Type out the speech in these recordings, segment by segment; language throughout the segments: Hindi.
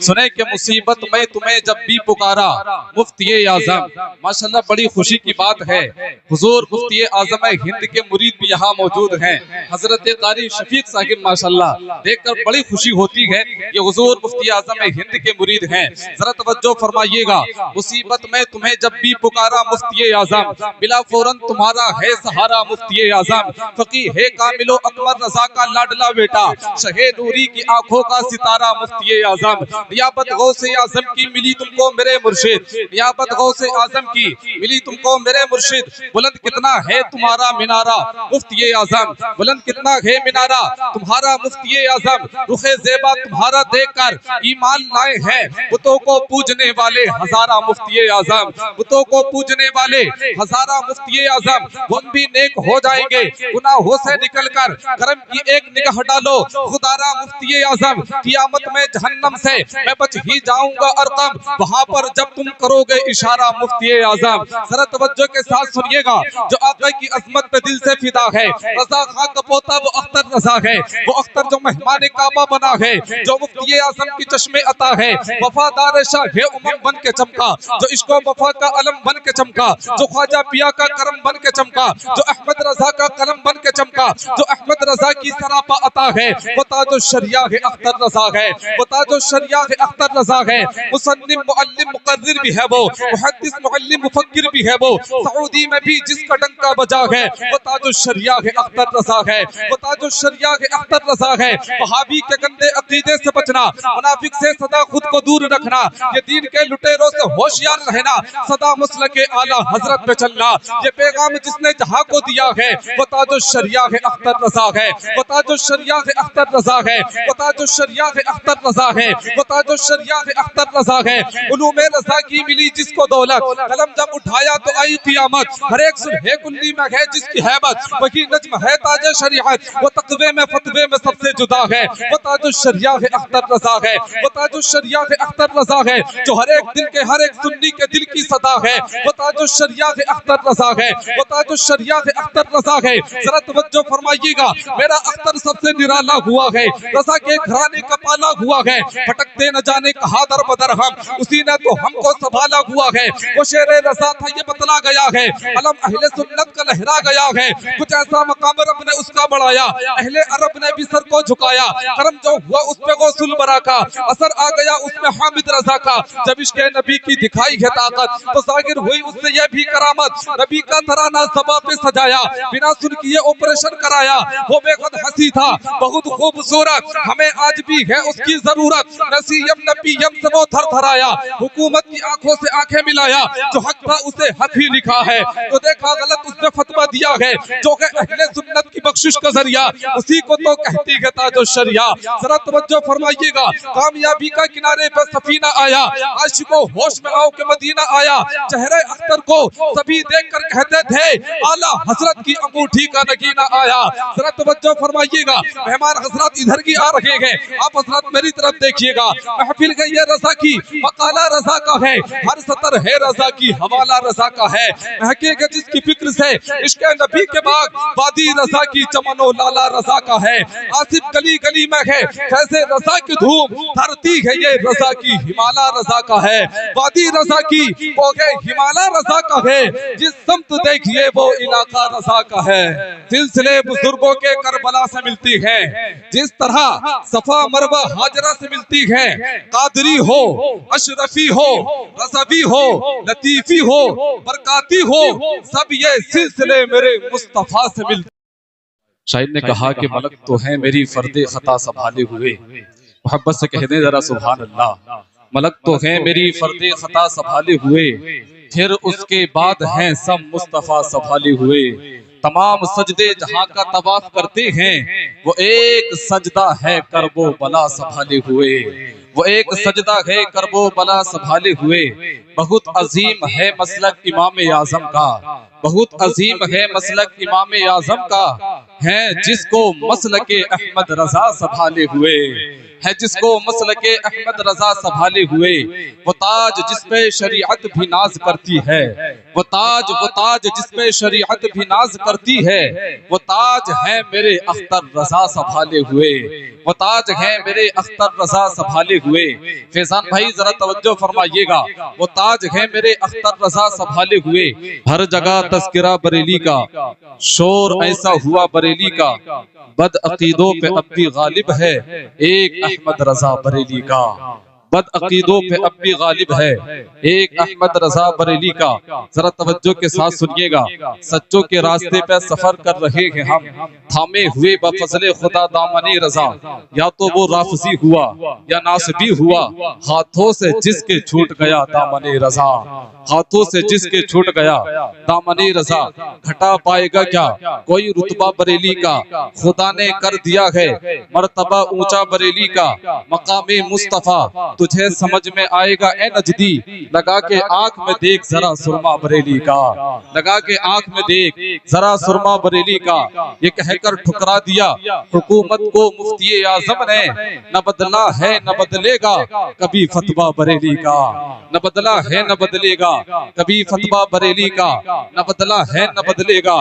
सुने कि मुसीबत में तुम्हें जब भी पुकारा मुफ्ती आजम। माशाल्लाह बड़ी खुशी की बात है, हुजूर मुफ्ती आजम हिंद के मुरीद भी यहाँ मौजूद हैं, हजरत कारी शफीक साहिब। माशाल्लाह देखकर बड़ी खुशी होती है कि हुजूर मुफ्ती आजम हिंद के मुरीद हैं। जरा तवज्जो फरमाइएगा, मुसीबत में तुम्हें जब भी पुकारा मुफ्ती आजम, बिला फौरन तुम्हारा है सहारा मुफ्ती आजम। फकीह है कामिलो अकबर रजा का लाडला बेटा, शहे नूरी की आंखों का सितारा मुफ्ती आजम। नियाबत गौसे आजम की मिली तुमको मेरे मुर्शिद, नियाबत गौसे आजम की मिली तुमको मेरे मुर्शिद। बुलंद कितना है तुम्हारा मिनारा मुफ्ती आजम, बुलंद कितना है मिनारा तुम्हारा मुफ्ती आजम। रुखे ज़ेबा तुम्हारा देखकर ईमान लाए हैं बुतों को पूजने वाले हजारा मुफ्ती आजम, बुतों को पूजने वाले हजारा मुफ्ती आजम। हम भी नेक हो जाएंगे गुनाहों से निकलकर, करम की एक निगाह डालो खुदारा मुफ्ती आजम। कियामत में जहन्नम से मैं बच ही जाऊंगा अरकम, वहां पर जब तुम करोगे इशारा मुफ्ती आजम। जरा तवज्जो के साथ सुनिएगा, जो आका की अजमत पे दिल से फिदा है, रजा खां का पोता वो अख्तर रजा है, वो अख्तर जो मेहमान काबा बना है, जो मुफ्ती आजम की चश्मे अता है। वफादार शाह है उमम बन के चमका, जो इश्को वफा का अलम बन के चमका, जो ख्वाजा पिया का करम बन के चमका, जो अहमद रजा का कलम बन के चमका, जो अहमद रजा की सरापा अता है। वो ताजो शरिया है अख्तर रजा है, वो ताजो शरिया है अख्तर रजा है। मुसन्निफ मुअल्लिम मुकर्रिर भी है वो, मुहद्दिस मुअल्लिम मुफक्किर भी है वो, सऊदी में भी जिसका डंका बजा है वो ताजो शरिया है अख्तर रजा है, वो ताजो शरिया है अख्तर रजा है। वहाबी के गंदे अकीदे से बचना, मुनाफिक से सदा खुद को दूर रखना, ये दीन के लुटेरों से होशियार रहना, सदा मसलक के आला हजरत पे चलना। ये पैगाम जिसने जहां को दिया है वो ताजो शरिया है अख्तर रजा है, वो ताजो शरिया है अख्तर रजा है, वो ताजो शरिया है अख्तर रजा है, वो ताजो शरिया है अख्तर रजा है। उलूमे रजा की मिली जिसको दौलत, कलम जब उठाया तो आई कियामत। हर एक सुलह कुल्ली में है जिसकी हैबत, वही नज्म है ताज शरीयत, वो तकवे में फतवे में सबसे जुदा है। वो ताजो शरिया है अख्तर रजा है, वो ताजो शरिया है अख्तर रजा है, जो हर एक दिल के हर एक सुन्नी के दिल की सदा है। वो ताजो शरिया है अख्तर रजा है, वो ताजो शरिया है अख्तर रजा है। जरा तवज्जो फरमाइएगा, मेरा अख्तर सबसे निराला हुआ है, रजा के घराने का पाला हुआ है। भटकते न जाने कहा दर बदर हम, उसी ने तो हमको संभाला हुआ है। वो शेरे रजा था ये बतला गया है, अलम अहले सुन्नत का लहरा गया है। कुछ ऐसा मकाम रब ने उसका बढ़ाया, अहले अरब ने भी सर को झुकाया। करम जो हुआ उस पे गौसुल बरा का, असर आ गया उसमें हामिद रजा का। जब इसके नबी की दिखाई है ताकत, तो जाहिर हुई उससे यह भी करामत। नबी का तराना सभा पे सजाया, बिना सुन किए ऑपरेशन कराया। वो बेहद हंसी था बहुत खूबसूरत, हमें आज भी है उसकी जरूरत। नसीयम नबीयम से वो थर थराया, हुकूमत की आंखों से आंखें मिलाया। जो हक था उसे हक ही लिखा है, तो देखा गलत उसने फतवा दिया है। जो है अहले सुन्नत की बख्शिश का जरिया, उसी को तो कहती है ताजो शरिया। जरा तवज्जो फरमाइएगा, कामयाबी का किनारे पर सफीना आया, आशिको होश में आओ के मदीना आया। चेहरे अख्तर को सभी देखकर कहते थे आला हजरत की अंगूठी का नगीना आया। जरा तवज्जो फरमाइएगा, मेहमान हजरत इधर की आ रहे हैं, आप हजरत मेरी तरफ देखिएगा। महफिल गई है रजा की, मकाला रजा का है, हर सतर है रजा की, हवाला रजा का है। महकेगा जिसकी फिक्र से इश्क नबी के बाद, वादी रजा की चमनो लाला रजा का है। आसिफ गली गली में है कैसे रजा की धूम, धरती है ये रजा की हिमाला रजा का है। वादी रजा की वो है हिमाला रजा का है, जिस समत देखिए वो इलाका रजा का है। सिलसिले बुजुर्गों के करबला से मिलती है, जिस तरह सफा मरवा हाजरा से मिलती है। कादरी हो, अशरफी हो, रज़वी हो, लतीफी हो, बरकाती हो, सब ये सिलसिले मेरे मुस्तफा से मिलते। शायद ने कहा कि मलक तो है मेरी फर्दे खता संभाले हुए, मोहब्बत से कह दे जरा सुभान अल्लाह। मलक तो है मेरी फर्दे खता संभाले हुए, फिर उसके बाद हैं सब मुस्तफा संभाले हुए। तमाम सजदे जहां का तवाफ करते हैं, वो एक सजदा है करबो बला संभाले हुए, वो एक सजदा है करबो बला संभाले हुए। बहुत अजीम है मसलक इमाम आजम का, बहुत अजीम है मसलक इमाम आजम का, है जिसको मसलके अहमद रजा संभाले हुए, है जिसको मसलके अहमद रजा संभाले हुए। वो ताज जिस पे शरीयत भी नाज करती है, वो ताज जिसपे शरीयत भी नाज करती है, वो ताज है मेरे अख्तर रजा संभाले हुए, वो ताज है मेरे अख्तर रजा संभाले हुए। फैजान भाई जरा तवज्जो फरमाइएगा, वो ताज है मेरे अख्तर रजा संभाले हुए। हर जगह तस्करा बरेली का, शोर ऐसा हुआ बरेली का, बद अकीदों पे अब भी गालिब है एक अहमद रजा बरेली का। बद अकीदों पे अब भी गालिब है एक अहमद रजा बरेली का। जरा तवज्जो के साथ सुनिएगा, सच्चों के रास्ते पे सफर कर रहे हैं हम, थामे हुए बफजले खुदा दामने रजा। या तो वो राफसी हुआ या नासबी हुआ, हाथों से जिसके छूट गया दामने रजा, हाथों से जिसके छूट गया दामने रजा। घटा पाएगा क्या कोई रुतबा बरेली का, खुदा ने कर दिया है मर्तबा ऊंचा बरेली का। मकामे मुस्तफा तुझे समझ में आएगा ए नजदी, लगा के आंख में देख जरा सुरमा बरेली का, लगा के आंख में देख जरा सुरमा बरेली का। ये कहकर ठुकरा दिया हुकूमत को मुफ्ती आजम ने, न बदला है न बदलेगा कभी फतवा बरेली का, न बदला है न बदलेगा कभी फतवा बरेली का, न बदला है न बदलेगा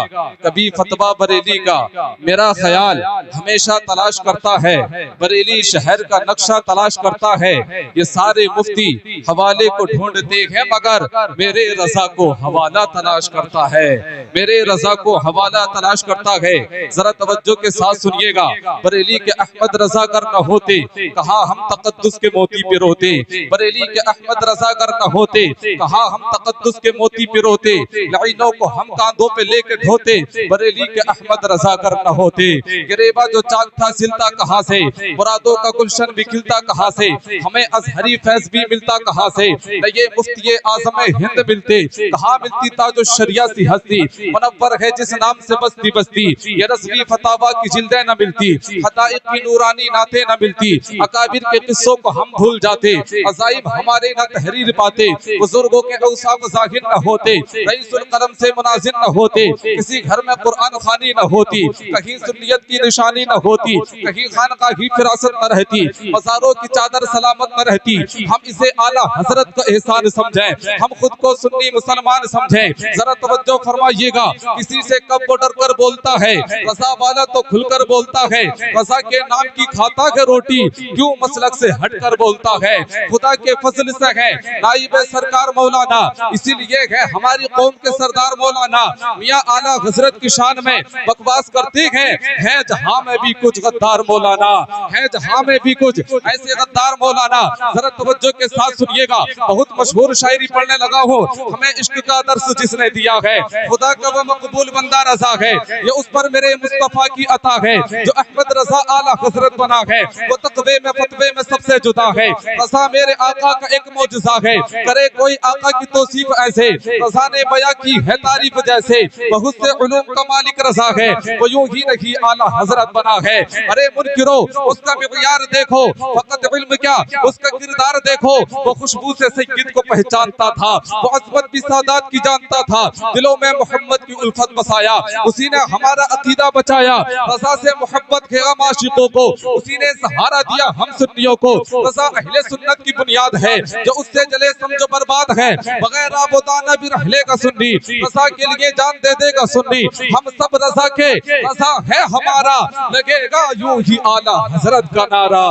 कभी फतवा बरेली का। मेरा ख्याल हमेशा तलाश करता है बरेली शहर का नक्शा तलाश करता है। ये सारे मुफ्ती हवाले को ढूंढते हैं मगर मेरे रजा को हवाला तलाश करता है, मेरे रजा को हवाला तलाश करता है। जरा तवज्जो के साथ सुनिएगा, बरेली के अहमद रजा कर न होते कहा हम तकद्दुस के मोती पे रोते, बरेली के अहमद रजा कर न होते कहा हम तकद्दुस के मोती पे रोते। लाइनों को हम कांधों पे लेके ढोते, बरेली के अहमद रजा कर न होते। गिरेबा जो चाक था सिलता कहाँ से, मुरादों का गुलशन भी खिलता कहाँ से, हमें अजहरी फैज भी मिलता कहाँ से। न ये मुफ्ती आजम हिंद मिलते, कहाँ मिलती ताजो शरिया सी हस्ती। मुनव्वर है जिस नाम से बस्ती बस्ती, ये रस्मी फतावा की जिल्दें न मिलती, हदाइक की नूरानी नाते न मिलती। अकाबिर के किस्सों को हम भूल जाते, अजाइब हमारे न तहरीर पाते। बुजुर्गों के औसाफ जाहिर न होते, रईसुल कलम से मुनाजिर न होते। किसी घर में कुरान खानी न होती, कहीं सुन्नियत की निशानी न होती, कहीं खानकाही फिरासत न रहती, मज़ारों की चादर सलामत न रहती। हम इसे आला हजरत का एहसान समझें, हम खुद को सुन्नी मुसलमान समझें। जरा तवज्जो फरमाइएगा, किसी से कब वो डर कर बोलता है, रजा वाला तो खुलकर बोलता है। रजा के नाम की खाता है रोटी, क्यों मसलक से हटकर बोलता है। खुदा के फजल से है नाइब सरकार मौलाना, इसीलिए है हमारी कौम के सरदार मौलाना। मियां आला हजरत की शान में बकवास करते हैं जहां में भी कुछ गद्दार मौलाना, है जहां में भी कुछ ऐसे गद्दार मौलाना। जरा तवज्जो के साथ सुनिएगा, बहुत मशहूर शायरी पढ़ने लगा हूँ। हमें इश्क का दर्स जिसने दिया है, खुदा का वो मकबूल बंदा रजा है, ये उस पर मेरे मुस्तफा की अता है। जो अहमद रजा आला हजरत बना है, वो तकवे में फतवे में सबसे जुदा है। रजा मेरे आका का एक मौजज़ा है, करे कोई आका की तौसीफ ऐसे, रजा ने बयां की है तारीफ जैसे। बहुत से उलूम का मालिक रजा है, वो यूं ही नहीं आला हजरत बना है। अरे मुनकिरो उसका मियार देखो, फकत इल्म क्या उसका किरदार देखो। वो खुशबू से सैयद को पहचानता था, वो अज़मत भी सादात की जानता था। दिलों में मोहम्मद की उल्फत बसाया, उसी ने हमारा अकीदा बचाया। रज़ा से मोहब्बत के गम आशिकों को, उसी ने सहारा दिया हम सुन्नियों को। रज़ा अहले सुन्नत की बुनियाद है, जो उससे जले समझो बर्बाद है। बगैर आबोदाना भी रहलेगा सुन्नी, रज़ा के लिए जान दे देगा सुन्नी। हम सब रज़ा के, रज़ा है हमारा, लगेगा यूं ही आला हजरत का नारा।